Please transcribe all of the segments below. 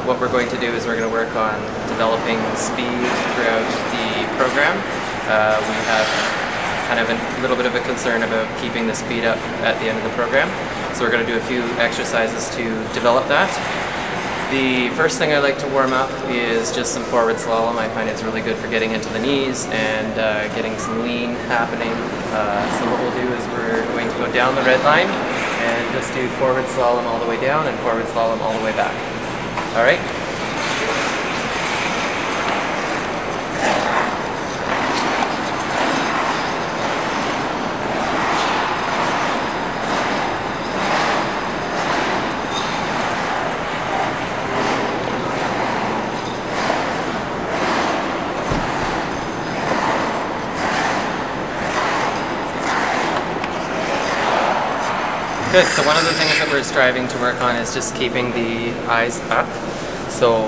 What we're going to do is we're going to work on developing speed throughout the program. We have kind of a little bit of a concern about keeping the speed up at the end of the program. So we're going to do a few exercises to develop that. The first thing I like to warm up is just some forward slalom. I find it's really good for getting into the knees and getting some lean happening. So what we'll do is we're going to go down the red line and just do forward slalom all the way down and forward slalom all the way back. All right? Good, so one of the things that we're striving to work on is just keeping the eyes up. So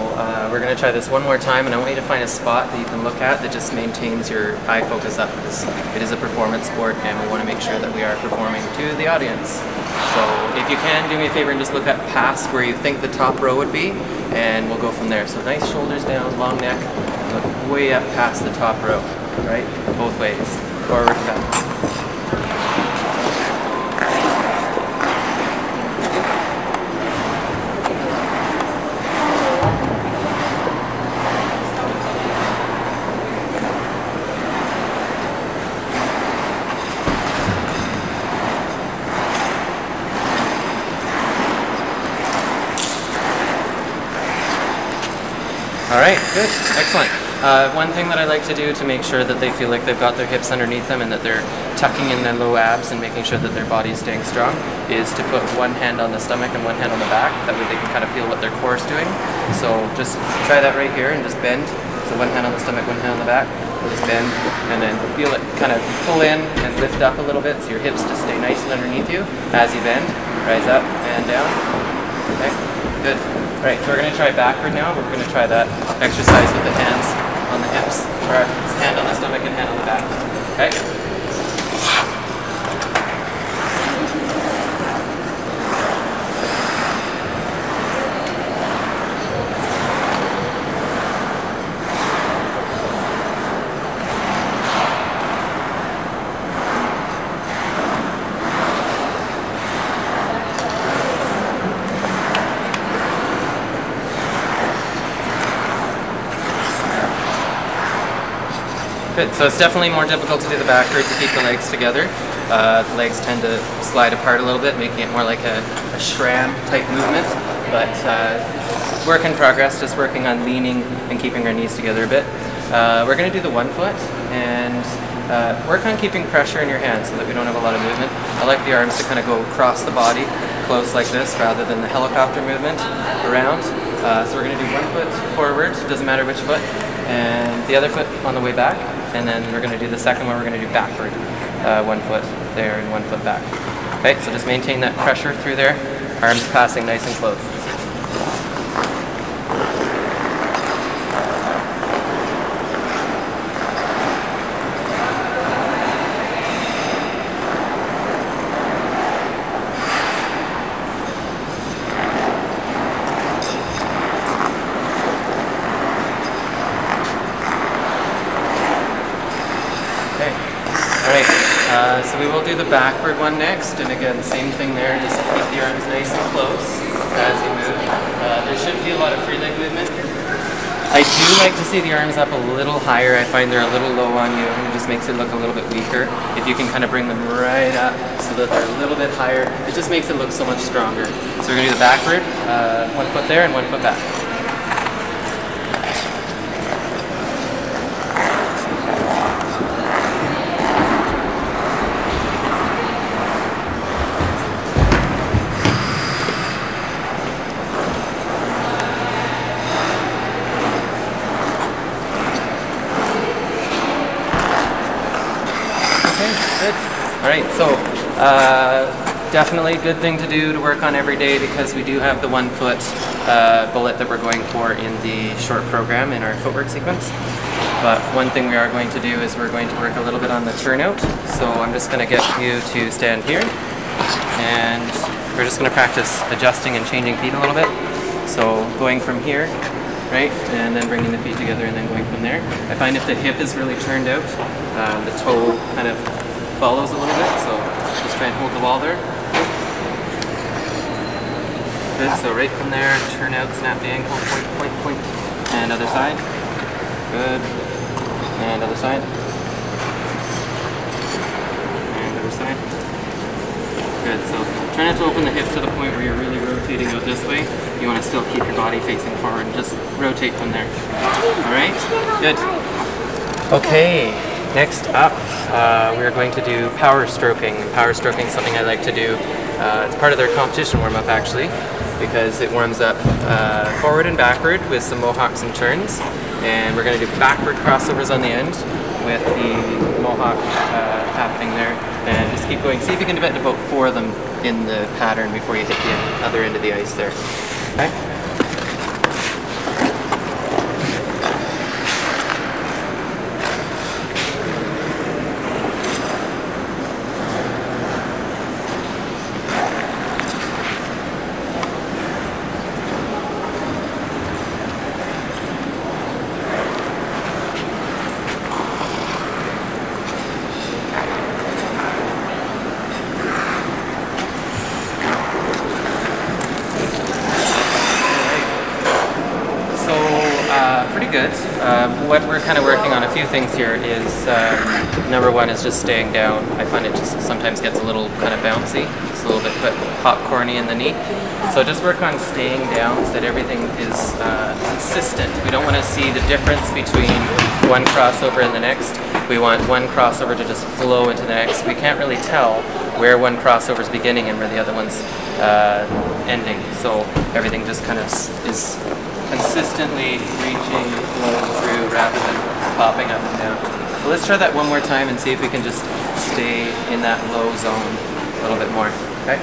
we're going to try this one more time, and I want you to find a spot that you can look at that just maintains your eye focus up, because it is a performance sport and we want to make sure that we are performing to the audience. So if you can, do me a favor and just look up past where you think the top row would be, and we'll go from there. So nice shoulders down, long neck, look way up past the top row, right? Both ways, forward and back. All right, good, excellent. One thing that I like to do to make sure that they feel like they've got their hips underneath them and that they're tucking in their low abs and making sure that their body is staying strong is to put one hand on the stomach and one hand on the back. That way they can kind of feel what their core is doing. So just try that right here and just bend. So one hand on the stomach, one hand on the back. Just bend and then feel it kind of pull in and lift up a little bit so your hips just stay nice and underneath you as you bend. Rise up and down. Okay, good. All right, so we're going to try backward now. We're going to try that exercise with the hands on the hips, or hand on the stomach and hand on the back. Okay? Good. So it's definitely more difficult to do the backward to keep the legs together. The legs tend to slide apart a little bit, making it more like a shram type movement. But work in progress, just working on leaning and keeping our knees together a bit. We're going to do the 1 foot and work on keeping pressure in your hands so that we don't have a lot of movement. I like the arms to kind of go across the body, close like this, rather than the helicopter movement around. So we're going to do 1 foot forward, doesn't matter which foot, and the other foot on the way back. And then we're going to do the second one, we're going to do backward. 1 foot there and 1 foot back. Okay, so just maintain that pressure through there. Arms passing nice and close. Alright, so we will do the backward one next, and again, same thing there, just keep the arms nice and close as you move. There shouldn't be a lot of free leg movement. I do like to see the arms up a little higher. I find they're a little low on you, and it just makes it look a little bit weaker. If you can kind of bring them right up so that they're a little bit higher, it just makes it look so much stronger. So we're going to do the backward, 1 foot there and 1 foot back. Good. All right, so definitely a good thing to do to work on every day, because we do have the 1 foot bullet that we're going for in the short program in our footwork sequence. But one thing we are going to do is we're going to work a little bit on the turnout. So I'm just going to get you to stand here, and we're just going to practice adjusting and changing feet a little bit. So going from here, right, and then bringing the feet together and then going from there. I find if the hip is really turned out, the toe kind of follows a little bit, so just try and hold the wall there. Good, so right from there, turn out, snap the ankle, point, point, point, and other side. Good, and other side. And other side. Good, so try not to open the hip to the point where you're really rotating out this way. You want to still keep your body facing forward and just rotate from there. Alright? Good. Okay, next up we are going to do power stroking. Power stroking is something I like to do. It's part of their competition warm-up actually, because it warms up forward and backward with some mohawks and turns. And we're going to do backward crossovers on the end with the mohawk happening there. And just keep going. See if you can get about 4 of them in the pattern before you hit the other end of the ice there. Okay? Pretty good. What we're kind of working on, a few things here, is number one is just staying down. I find it just sometimes gets a little kind of bouncy. It's a little bit popcorny in the knee. So just work on staying down so that everything is consistent. We don't want to see the difference between one crossover and the next. We want one crossover to just flow into the next. We can't really tell where one crossover is beginning and where the other one's ending. So everything just kind of is consistently reaching, flowing through rather than popping up and down. So let's try that one more time and see if we can just stay in that low zone a little bit more. Okay?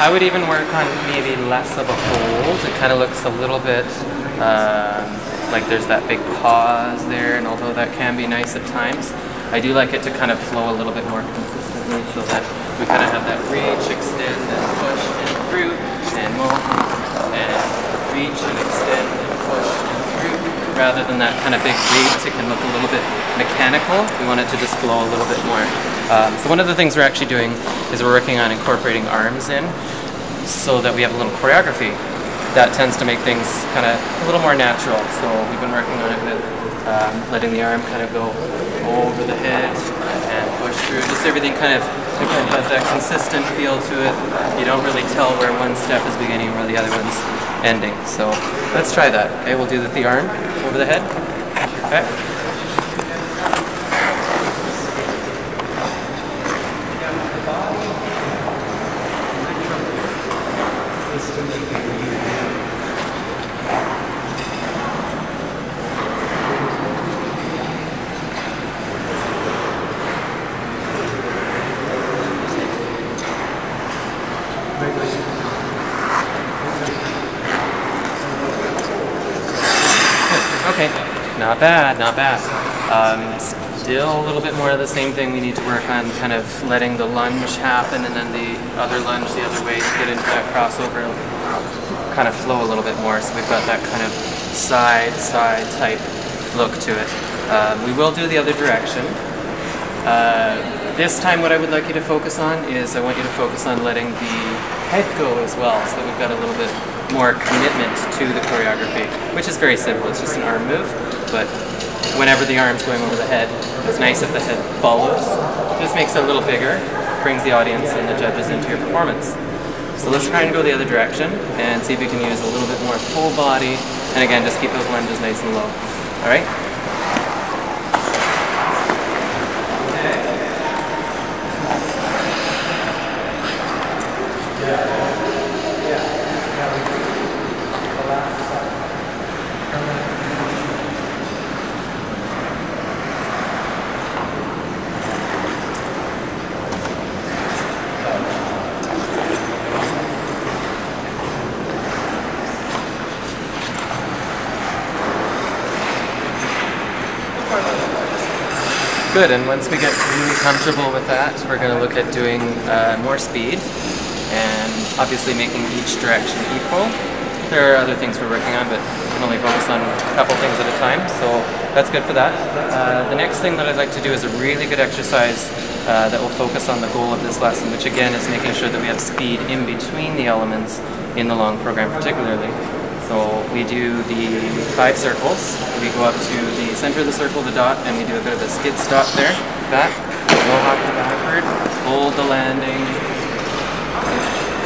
I would even work on maybe less of a hold. It kind of looks a little bit like there's that big pause there, and although that can be nice at times, I do like it to kind of flow a little bit more consistently so that we kind of have that reach, extend, and push, and through, and move, and reach, and extend, and push, and through. Rather than that kind of big reach, it can look a little bit mechanical. We want it to just flow a little bit more. So one of the things we're actually doing is we're working on incorporating arms in so that we have a little choreography. That tends to make things kind of a little more natural. So we've been working on it with letting the arm kind of go over the head and push through. Just everything kind of has that consistent feel to it. You don't really tell where one step is beginning and where the other one's ending. So let's try that. Okay, we'll do the arm over the head. Okay. Okay, not bad, not bad. Still a little bit more of the same thing. We need to work on kind of letting the lunge happen and then the other lunge the other way to get into that crossover, kind of flow a little bit more. So we've got that kind of side type look to it. We will do the other direction. This time what I would like you to focus on is I want you to focus on letting the head go as well, so that we've got a little bit more commitment to the choreography, which is very simple. It's just an arm move, but whenever the arm's going over the head, it's nice if the head follows. Just makes it a little bigger, brings the audience and the judges into your performance. So let's try and go the other direction and see if we can use a little bit more full body, and again, just keep those lunges nice and low. All right? Good, and once we get really comfortable with that, we're going to look at doing more speed and obviously making each direction equal. There are other things we're working on, but we can only focus on a couple things at a time, so that's good for that. The next thing that I'd like to do is a really good exercise that will focus on the goal of this lesson, which again is making sure that we have speed in between the elements in the long program particularly. So we do the 5 circles. We go up to the center of the circle, the dot, and we do a bit of a skid stop there. That. Go hop to backward, hold the landing.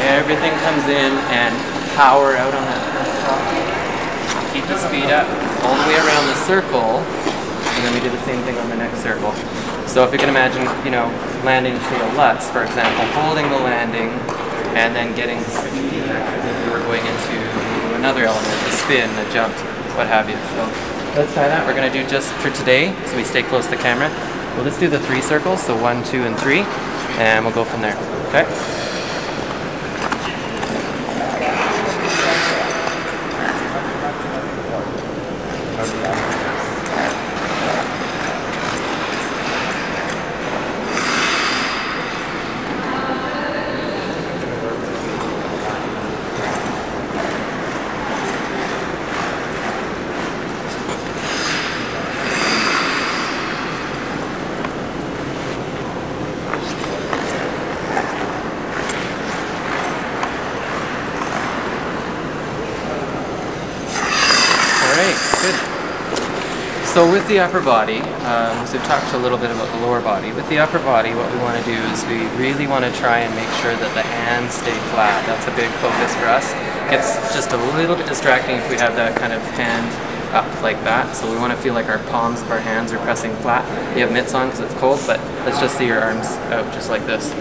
Everything comes in and power out on that first stop. Keep the speed up all the way around the circle, and then we do the same thing on the next circle. So if you can imagine, you know, landing say a Lutz, for example, holding the landing and then getting speed as if we were going into another element, a spin, a jump, what have you. So let's try that. We're going to do just for today, so we stay close to the camera. We'll just do the 3 circles, so 1, 2, and 3, and we'll go from there. Okay? Good. So with the upper body, so we've talked a little bit about the lower body. With the upper body, what we want to do is we really want to try and make sure that the hands stay flat. That's a big focus for us. It gets just a little bit distracting if we have that kind of hand up like that. So we want to feel like our palms of our hands are pressing flat. You have mitts on because it's cold, but let's just see your arms out just like this.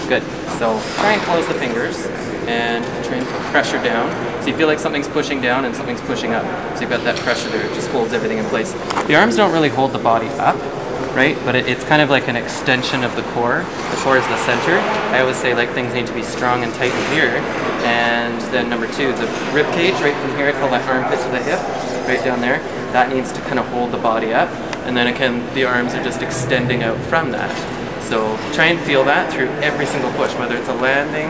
Good. So try and close the fingers and try and put pressure down. So you feel like something's pushing down and something's pushing up. So you've got that pressure there, it just holds everything in place. The arms don't really hold the body up, right? But it's kind of like an extension of the core. The core is the center. I always say like things need to be strong and tight in here. And then number 2, the rib cage, right from here, I call that armpit to the hip, right down there. That needs to kind of hold the body up. And then again, the arms are just extending out from that. So try and feel that through every single push, whether it's a landing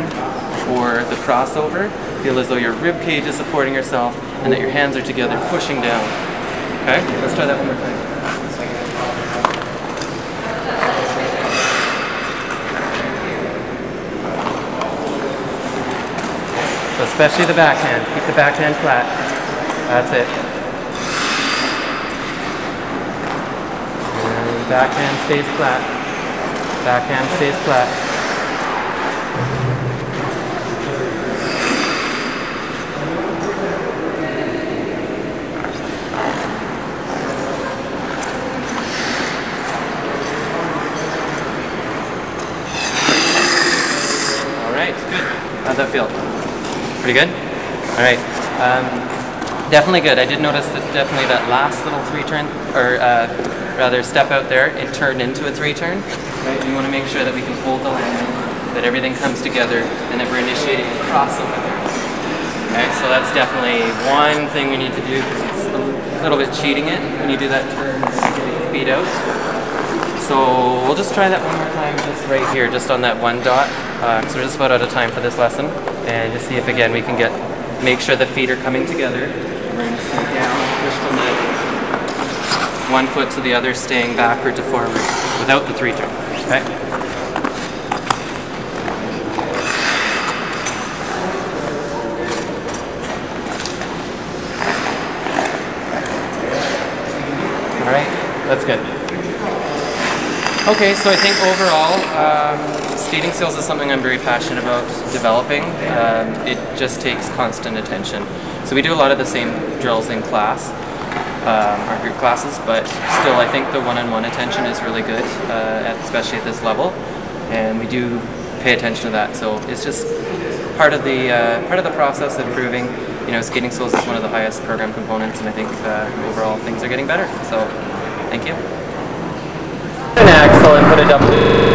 or the crossover. Feel as though your rib cage is supporting yourself and that your hands are together pushing down. Okay, let's try that one more time. So especially the backhand. Keep the backhand flat. That's it. And backhand stays flat. Backhand stays flat. Alright, good. How'd that feel? Pretty good? Alright. Definitely good. I did notice that definitely that last little 3-turn, or rather step out there, it turned into a 3-turn. Right? We want to make sure that we can hold the landing, that everything comes together, and that we're initiating a crossover there. Okay, so that's definitely one thing we need to do because it's a little bit cheating it when you do that turn, getting the feet out. So we'll just try that one more time just right here, just on that one dot. So we're just about out of time for this lesson. And just see if again we can make sure the feet are coming together. We're going to stay down, push the leg. One foot to the other, staying backward to forward without the 3-turn. Okay? Alright, that's good. Okay, so I think overall, skating skills is something I'm very passionate about developing. It just takes constant attention. So we do a lot of the same drills in class, our group classes, but still I think the one-on-one attention is really good, especially at this level, and we do pay attention to that. So it's just part of the process of improving. You know, skating skills is one of the highest program components, and I think overall things are getting better. So thank you. An axle and put a double.